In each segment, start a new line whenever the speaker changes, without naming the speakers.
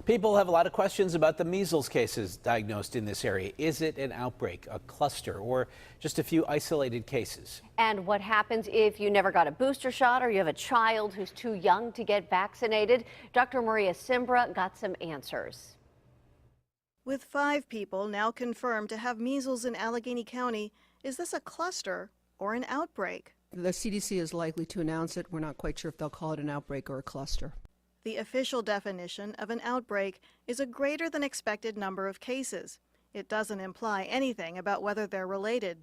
People have a lot of questions about the measles cases diagnosed in this area. Is it an outbreak, a cluster, or just a few isolated cases?
And what happens if you never got a booster shot or you have a child who's too young to get vaccinated? Dr. Maria Simbra got some answers.
With 5 people now confirmed to have measles in Allegheny County, is this a cluster or an outbreak?
The CDC is likely to announce it. We're not quite sure if they'll call it an outbreak or a cluster.
The official definition of an outbreak is a greater than expected number of cases. It doesn't imply anything about whether they're related.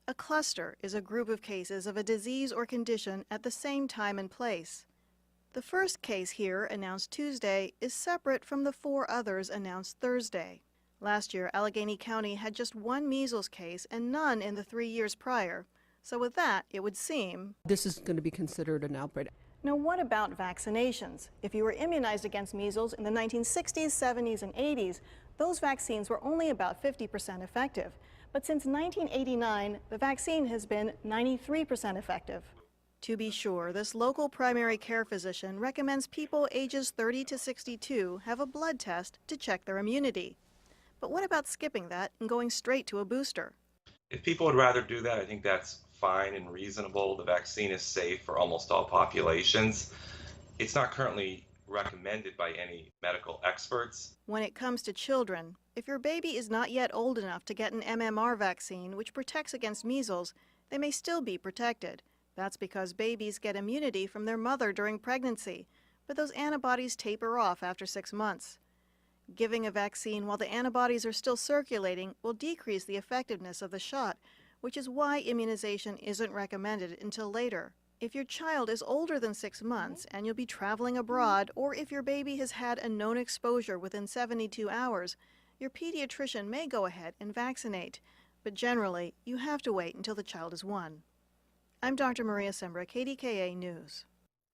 A cluster is a group of cases of a disease or condition at the same time and place. The first case here, announced Tuesday, is separate from the 4 others announced Thursday. Last year, Allegheny County had just 1 measles case and none in the 3 years prior. So with that, it would seem
This is going to be considered an outbreak.
Now, what about vaccinations? If you were immunized against measles in the 1960s, 70s, and 80s, those vaccines were only about 50% effective. But since 1989, the vaccine has been 93% effective. To be sure, this local primary care physician recommends people ages 30 to 62 have a blood test to check their immunity. But what about skipping that and going straight to a booster?
If people would rather do that, I think that's fine and reasonable. The vaccine is safe for almost all populations. It's not currently recommended by any medical experts.
When it comes to children, if your baby is not yet old enough to get an MMR vaccine, which protects against measles, they may still be protected. That's because babies get immunity from their mother during pregnancy, but those antibodies taper off after 6 months. Giving a vaccine while the antibodies are still circulating will decrease the effectiveness of the shot, which is why immunization isn't recommended until later. If your child is older than 6 months and you'll be traveling abroad, or if your baby has had a known exposure within 72 hours, your pediatrician may go ahead and vaccinate. But generally, you have to wait until the child is 1. I'm Dr. Maria Simbra, KDKA News.